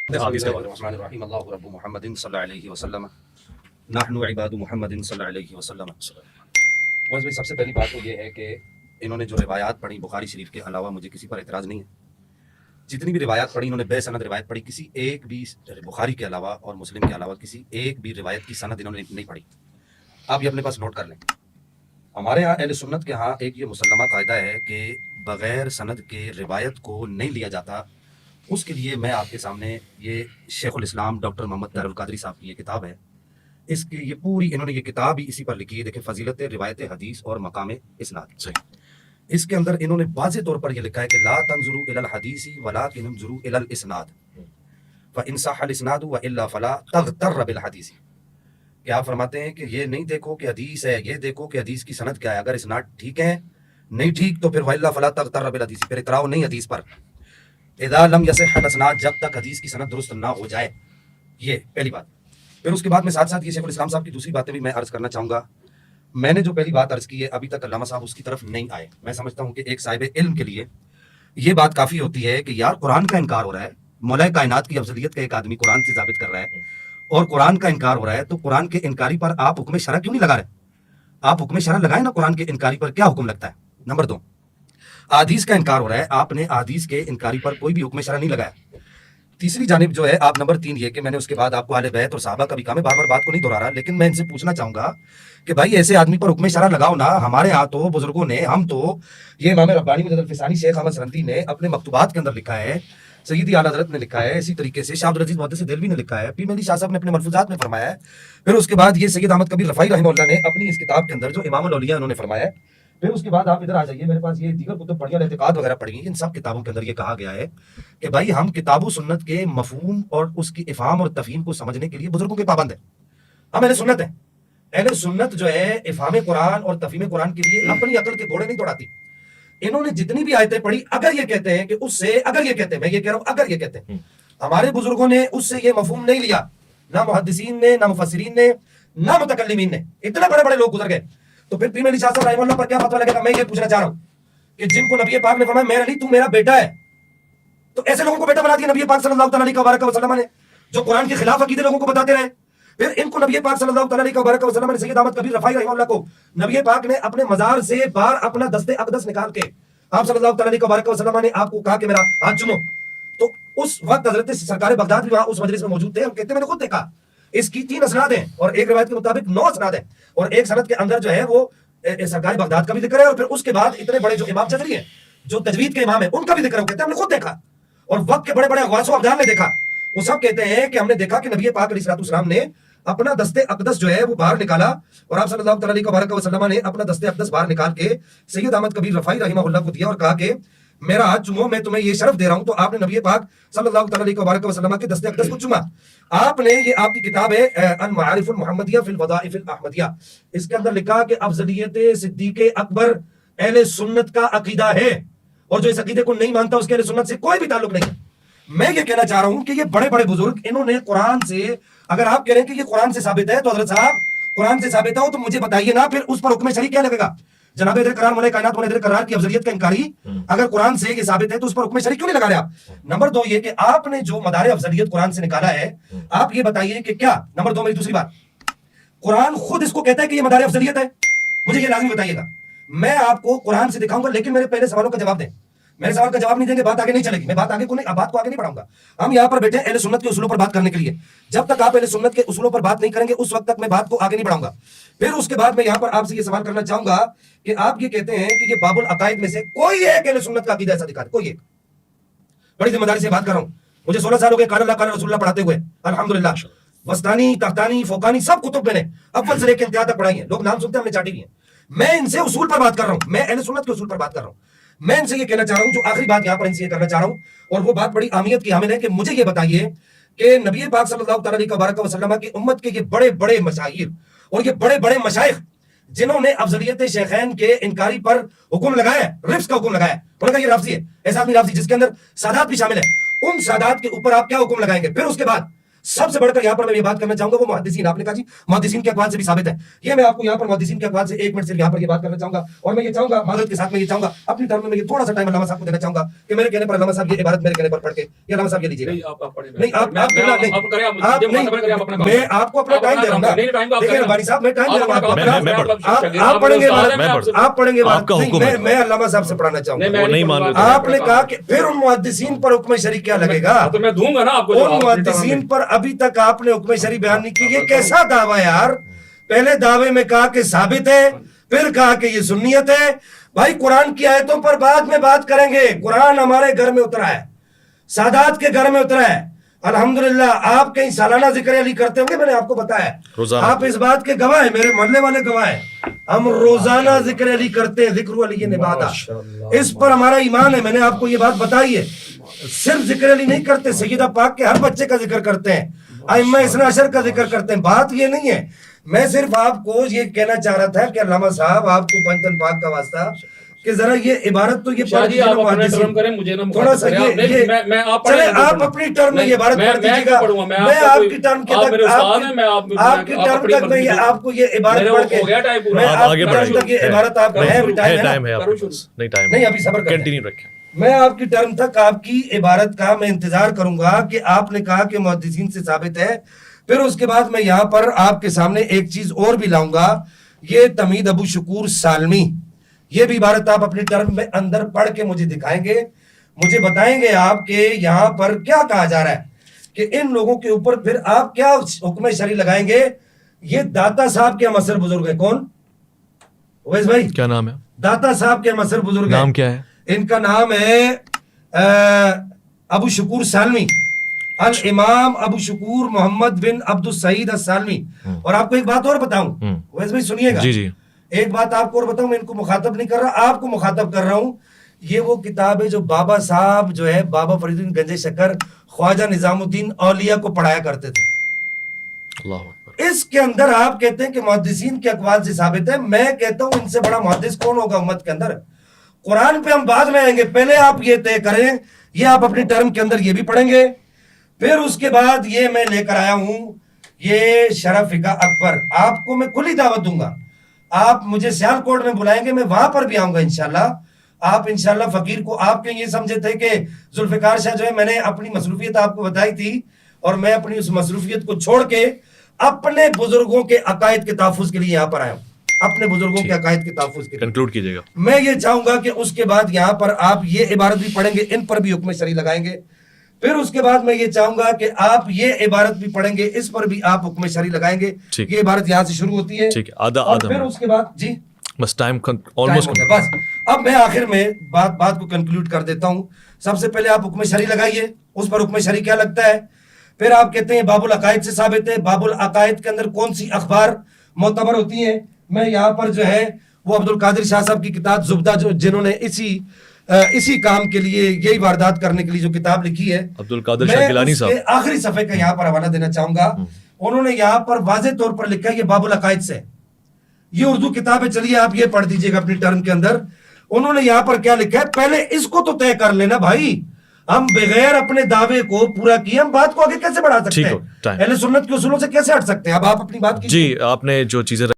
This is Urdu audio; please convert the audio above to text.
الرحمن الرحیم اللہ رب محمد صلی اللہ علیہ وسلم نحن عباد محمد صلی اللہ علیہ وسلم۔ بس بھائی سب سے پہلی بات تو یہ ہے کہ انہوں نے جو روایات پڑھی بخاری شریف کے علاوہ مجھے کسی پر اعتراض نہیں ہے۔ جتنی بھی روایات پڑھی انہوں نے بے سند روایت پڑھی، کسی ایک بھی بخاری کے علاوہ اور مسلم کے علاوہ کسی ایک بھی روایت کی سند انہوں نے نہیں پڑھی۔ آپ یہ اپنے پاس نوٹ کر لیں۔ ہمارے ہاں اہل سنت کے ہاں ایک یہ مسلمہ قاعدہ ہے کہ بغیر سند کے روایت کو نہیں لیا جاتا۔ اس کے لیے میں آپ کے سامنے یہ شیخ الاسلام ڈاکٹر محمد طاہر القادری صاحب کی یہ کتاب ہے، اس کی یہ پوری انہوں نے یہ کتاب ہی اسی پر لکھی ہے۔ دیکھیں، فضیلت روایت حدیث اور مقام اسناد۔ اس کے اندر انہوں نے واضح طور پر یہ لکھا ہے کہ لا تنظروا الی الحدیث ولکن انظروا الی الاسناد فان صح الاسناد والا فلا تغتر بالحدیث۔ کہ آپ فرماتے ہیں کہ یہ نہیں دیکھو کہ حدیث ہے، یہ دیکھو کہ حدیث کی سند کیا ہے، اگر اسناد ٹھیک ہے نہیں ٹھیک تو پھر والا فلا تغتر بالحدیث، پھر اتراؤ نہیں حدیث پر۔ اذا لم يصح الاسناد، جب تک حدیث کی سند درست نہ ہو جائے، یہ پہلی بات۔ پھر اس کے بعد میں ساتھ ساتھ یہ شیخ الاسلام صاحب کی دوسری باتیں بھی میں عرض کرنا چاہوں گا۔ میں نے جو پہلی بات عرض کی ہے ابھی تک علامہ صاحب اس کی طرف نہیں آئے۔ میں سمجھتا ہوں کہ ایک صاحب علم کے لیے یہ بات کافی ہوتی ہے کہ یار قرآن کا انکار ہو رہا ہے، مولا کائنات کی افضلیت کا ایک آدمی قرآن سے ثابت کر رہا ہے اور قرآن کا انکار ہو رہا ہے، تو قرآن کے انکاری پر آپ حکم شرع کیوں نہیں لگا رہے؟ آپ حکم شرع لگائیں نا، قرآن کے انکاری پر کیا حکم لگتا ہے؟ نمبر 2، احادیث کا انکار ہو رہا ہے، آپ نے احادیث کے انکاری پر کوئی بھی حکم شرع نہیں لگایا۔ تیسری جانب جو ہے آپ نمبر 3 یہ کہ میں نے اس کے بعد آپ کو اہل بیت اور صحابہ کا بھی کہا، میں بار بار بات کو نہیں دہرا رہا، لیکن میں ان سے پوچھنا چاہوں گا کہ بھائی ایسے آدمی پر حکم شرع لگاؤ نا۔ ہمارے ہاں تو بزرگوں نے، ہم تو یہ امام ربانی مجد الفسانی شیخ احمد سرندی نے اپنے مکتوبات کے اندر لکھا ہے، سیدی اعلیٰ حضرت نے لکھا ہے، اسی طریقے سے شاہ عبدالعزیز محدث دہلوی نے لکھا ہے، پیر مہدی شاہ صاحب نے اپنے ملفوظات میں فرمایا ہے، پھر اس کے بعد یہ سید احمد کبیر رفاعی رحمہ اللہ نے اپنی اس کتاب کے اندر جو امام الاولیاء انہوں نے فرمایا ہے، پھر اس کے بعد آپ ادھر آ جائیے، میرے پاس یہ دیگر کتب پڑھی، الاعتقاد وغیرہ پڑھی، ان سب کتابوں کے اندر یہ کہا گیا ہے کہ بھائی ہم کتاب و سنت کے مفہوم اور اس کی افہام اور تفہیم کو سمجھنے کے لیے بزرگوں کے پابند ہیں۔ ہم اہل سنت ہیں۔ اہل سنت جو ہے افہام قرآن اور تفہیم قرآن کے لیے اپنی عقل کے گھوڑے نہیں دوڑاتی۔ انہوں نے جتنی بھی آیتیں پڑھی، اگر یہ کہتے ہیں کہ اس سے، اگر یہ کہتے ہیں، میں یہ کہہ رہا ہوں اگر یہ کہتے ہیں، ہمارے بزرگوں نے اس سے یہ مفہوم نہیں لیا، نہ محدثین نے، نہ مفسرین نے، نہ متکلمین نے، اتنے بڑے بڑے لوگ گزر گئے، تو پھر پیر مہدی شاہ صاحب رحمہ اللہ پر کیا فتویٰ لگے گا؟ میں یہ پوچھنا چاہ رہا ہوں کہ جن کو نبی پاک نے فرمایا میرا علی تو میرا بیٹا ہے، تو ایسے لوگوں کو بیٹا بنا دیا نبی پاک صلی اللہ تعالیٰ علیہ وسلم نے، جو قرآن کے خلاف عقیدے لوگوں کو بتاتے رہے۔ پھر ان کو نبی پاک صلی اللہ تعالیٰ علیہ وسلم نے، سید احمد کبیر رفاعی رحمہ اللہ کو نبی پاک نے اپنے مزار سے باہر اپنا دست اقدس نکال کے آپ صلی اللہ تعالیٰ علیہ وسلم نے آپ کو کہا کہ میرا ہاتھ چومو، تو اس وقت حضرت سرکار بغداد بھی وہاں اس مجلس میں موجود تھے، ہم کہتے ہیں میں نے خود دیکھا۔ اس کی 3 اسناد ہیں اور ایک روایت کے مطابق 9 اسناد ہیں، اور ایک سند کے اندر جو ہے وہ سرکار بغداد کا بھی ذکر ہے، اور پھر اس کے بعد اتنے بڑے جو امام جزری ہیں، جو تجوید کے امام ہیں، ان کا بھی ذکر ہے۔ وہ کہتے ہیں ہم نے خود دیکھا، اور وقت کے بڑے بڑے اغواس و ابدال نے دیکھا۔ وہ سب کہتے ہیں کہ ہم نے دیکھا کہ نبی پاک علیہ السلام نے اپنا دست اقدس جو ہے وہ باہر نکالا، اور آپ صلی اللہ تعالیٰ علیہ وسلم نے اپنا دست اقدس باہر نکال کے سید احمد کبیر رفاعی رحمہ اللہ کو دیا اور کہا کہ میرا ہاتھ چومو، میں تمہیں یہ شرف دے رہا ہوں۔ تو آپ نے نبی پاک صلی اللہ تعالیٰ علیہ وسلم کے دست اقدس کو چوما۔ آپ نے، یہ آپ کی کتاب ہے المعارف المحمدیہ فی الوظائف الاحمدیہ، اس کے اندر لکھا کہ افضلیت صدیق اکبر اہل سنت کا عقیدہ ہے، اور جو اس عقیدے کو نہیں مانتا اس کے اہل سنت سے کوئی بھی تعلق نہیں ہے۔ میں یہ کہنا چاہ رہا ہوں کہ یہ بڑے بڑے بزرگ انہوں نے قرآن سے، اگر آپ کہہ رہے ہیں کہ یہ قرآن سے ثابت ہے تو حضرت صاحب قرآن سے ثابت ہو تو مجھے بتائیے نا، پھر اس پر حکم شرعی کیا لگے گا؟ جناب حیدر کرار مولا کائنات مولا حیدر کرار کی افضلیت کا انکاری اگر قرآن سے یہ ثابت ہے تو اس پر حکم شرعی کیوں نہیں لگا رہے آپ؟ نمبر 2 یہ کہ آپ نے جو مدار افضلیت قرآن سے نکالا ہے، آپ یہ بتائیے کہ کیا، نمبر 2 میری دوسری بات، قرآن خود اس کو کہتا ہے کہ یہ مدار افضلیت ہے؟ مجھے یہ لازمی بتائیے گا۔ میں آپ کو قرآن سے دکھاؤں گا، لیکن میرے پہلے سوالوں کا جواب دیں۔ میرے سوال کا جواب نہیں دیں گے بات آگے نہیں چلے گی، میں بات کو آگے نہیں بڑھاؤں گا۔ ہم یہاں پر بیٹھے اہل سنت کے اصولوں پر بات کرنے کے لیے، جب تک آپ اہل سنت کے اصولوں پر بات نہیں کریں گے اس وقت تک میں بات کو آگے نہیں بڑھاؤں گا۔ پھر اس کے بعد میں یہاں پر آپ سے یہ سوال کرنا چاہوں گا کہ آپ یہ کہتے ہیں کہ یہ باب العقائد میں سے کوئی ایک اہل سنت کا عقیدہ ایسا دکھا دے، کوئی ایک۔ بڑی ذمہ داری سے بات کر رہا ہوں، مجھے 16 سال ہو گئے قال اللہ قال رسول اللہ پڑھاتے ہوئے، الحمدللہ، وسطانی، تحتانی، فوقانی سب کتب میں نے اول سے لے کے انتہا تک پڑھائی ہیں، لوگ نام سنتے ہیں ہم نے چاٹی بھی ہیں۔ میں ان سے اصول پر بات کر رہا ہوں، میں اہل سنت کے اصول پر بات کر رہا ہوں۔ میں ان سے یہ کہنا چاہ رہا ہوں، جو آخری بات یہاں پر ان سے یہ کرنا چاہ رہا ہوں، اور وہ بات بڑی اہمیت کی حامل ہے کہ مجھے یہ بتائیے کہ نبی پاک صلی اللہ تعالیٰ علیہ وسلم کی امت کے یہ بڑے بڑے مشاہیر اور یہ بڑے بڑے مشائخ جنہوں نے افضلیت شیخین کے انکاری پر حکم لگایا ہے، رفض کا حکم لگایا ہے، انہوں نے کہا یہ رافضی ہے، ایسا آدمی رافضی، جس کے اندر سادات بھی شامل ہے، ان سادات کے اوپر آپ کیا حکم لگائیں گے؟ پھر اس کے بعد سب سے بڑھ کر یہاں پر میں یہ بات کرنا چاہوں گا وہ محدثین. آپ نے کہا جی محدثین کے اقوال سے بھی ثابت ہے. یہ میں آپ کو یہاں پر محدثین کے اقوال سے 1 منٹ صرف یہاں پر یہ بات کرنا چاہوں گا, اور میں یہ چاہوں گا معذرت کے ساتھ میں یہ چاہوں گا اپنی ٹرم میں یہ تھوڑا سا ٹائم علامہ صاحب کو دینا چاہوں گا کہ میرے کہنے پر علامہ صاحب یہ عبارت میرے کہنے پر پڑھ کے یہ علامہ صاحب یہ لیجیے. نہیں میں آپ کو اپنا ٹائم دے رہا ہوں نا. دیکھیں باری صاحب میں ٹائم دے رہا ہوں آپ پڑھیں گے آپ پڑھیں گے. میں علامہ صاحب سے پڑھانا چاہوں گا. آپ نے کہا کہ پھر ان محدثین پر حکم شرعی کیا لگے گا؟ تو میں دوں گا نا آپ کو. ان محدثین پر ابھی تک آپ نے حکم شرعی بیان نہیں کی. یہ کیسا دعویٰ یار؟ پہلے دعوے میں کہا کہ ثابت ہے, پھر کہا کہ یہ سنیت ہے. بھائی قرآن کی آیتوں پر بعد میں بات کریں گے. قرآن ہمارے گھر میں اترا ہے, سادات کے گھر میں اترا ہے. الحمدللہ آپ کہیں سالانہ ذکر علی کرتے ہوں گے, میں نے آپ کو بتایا, آپ اس بات کے گواہ ہیں, میرے محلے والے گواہ ہیں. ہم روزانہ ذکر علی کرتے ہیں, ذکر علی نبادہ, اس پر ہمارا ایمان ہے. میں نے آپ کو یہ بات بتائی ہے. صرف ذکر علی نہیں کرتے, سیدہ پاک کے ہر بچے کا ذکر کرتے ہیں, ائمہ اثنا عشر کا ذکر کرتے ہیں. بات یہ نہیں ہے, میں صرف آپ کو یہ کہنا چاہ رہا تھا کہ علامہ صاحب آپ کو پنجتن پاک کا واسطہ کہ ذرا یہ عبارت تو یہ پڑھ دیجیے نا محدثین, تھوڑا سا یہ چلے آپ اپنی ٹرم میں یہ عبارت پڑھ دیجیے گا. میں آپ کی ٹرم کے تک آپ کی ٹرم تک میں آپ کو یہ عبارت پڑھ کے میں آپ کی ٹرم تک یہ عبارت آپ نہیں ابھی صبر کریں. میں آپ کی ٹرم تک آپ کی عبارت کا میں انتظار کروں گا کہ آپ نے کہا کہ محدثین سے ثابت ہے. پھر اس کے بعد میں یہاں پر آپ کے سامنے ایک چیز اور بھی لاؤں گا, یہ تمہید ابو شکور سالمی, یہ بھی عبارت آپ اپنی ٹرم میں اندر پڑھ کے مجھے دکھائیں گے, مجھے بتائیں گے آپ کہ یہاں پر کیا کہا جا رہا ہے, کہ ان لوگوں کے اوپر پھر آپ کیا حکم شرعی لگائیں گے. یہ داتا صاحب کے مصر بزرگ ہیں. کون اویس بھائی, کیا نام ہے؟ داتا صاحب کے مصر بزرگ, نام کیا ہے ان کا؟ نام ہے ابو شکور سالمی, الامام ابو شکور محمد بن عبد السعید السالمی. اور آپ کو ایک بات اور بتاؤں, اویس بھائی سنیے گا, ایک بات آپ کو اور بتاؤں, میں ان کو مخاطب نہیں کر رہا, آپ کو مخاطب کر رہا ہوں. یہ وہ کتاب ہے جو بابا صاحب جو ہے بابا فرید الدین گنج شکر خواجہ نظام الدین اولیاء کو پڑھایا کرتے تھے. اس کے اندر آپ کہتے ہیں کہ محدثین کے اقوال سے ثابت ہے. میں کہتا ہوں ان سے بڑا محدث کون ہوگا امت کے اندر؟ قرآن پہ ہم بعد میں آئیں گے, پہلے آپ یہ طے کریں, یہ آپ اپنی ٹرم کے اندر یہ بھی پڑھیں گے. پھر اس کے بعد یہ میں لے کر آیا ہوں یہ شرح فقہ اکبر, آپ کو میں کھلی دعوت دوں گا. آپ مجھے سیال کوٹ میں بلائیں گے, میں وہاں پر بھی آؤں گا انشاءاللہ. آپ انشاءاللہ فقیر کو, آپ کے یہ سمجھے تھے کہ ذوالفقار شاہ جو ہے, میں نے اپنی مصروفیت آپ کو بتائی تھی, اور میں اپنی اس مصروفیت کو چھوڑ کے اپنے بزرگوں کے عقائد کے تحفظ کے لیے یہاں پر آیا ہوں, اپنے بزرگوں کے عقائد کے تحفظ کے لیے. کنکلوڈ کیجئے گا. میں یہ چاہوں گا کہ اس کے بعد یہاں پر آپ یہ عبارت بھی پڑھیں گے, ان پر بھی حکم شرعی لگائیں گے. پھر اس کے بعد میں یہ چاہوں گا کہ آپ یہ عبارت بھی پڑھیں گے, اس پر بھی آپ حکم شرعی لگائیں گے. یہ عبارت یہاں سے شروع ہوتی ہے, اور پھر اس کے بعد جی بس ٹائم آلموسٹ بس. اب میں آخر میں بات کو کنکلوڈ کر دیتا ہوں. سب سے پہلے آپ حکم شرعی لگائیے, اس پر حکم شرعی کیا لگتا ہے. پھر آپ کہتے ہیں باب العقائد سے ثابت ہے. باب العقائد کے اندر کون سی اخبار معتبر ہوتی ہیں؟ میں یہاں پر جو ہے وہ عبد القادر شاہ صاحب کی کتاب زبدہ, جو جنہوں نے اسی کام کے لیے, یہی واردات کرنے کے لیے جو کتاب لکھی ہے, عبد القادر شاہ گیلانی صاحب, میں آخری صفحے کا یہاں پر حوالہ دینا چاہوں گا. انہوں نے یہاں پر واضح طور پر لکھا ہے یہ باب العقائد سے, یہ اردو کتاب ہے, چلیے آپ یہ پڑھ دیجئے گا اپنی ٹرم کے اندر. انہوں نے یہاں پر کیا لکھا ہے, پہلے اس کو تو طے کر لینا بھائی. ہم بغیر اپنے دعوے کو پورا کیے ہم بات کو آگے کیسے بڑھا سکتے ہیں؟ اہل سنت کے اصولوں سے کیسے ہٹ سکتے ہیں؟ اب آپ اپنی بات کیجئے. جی آپ نے جو چیزیں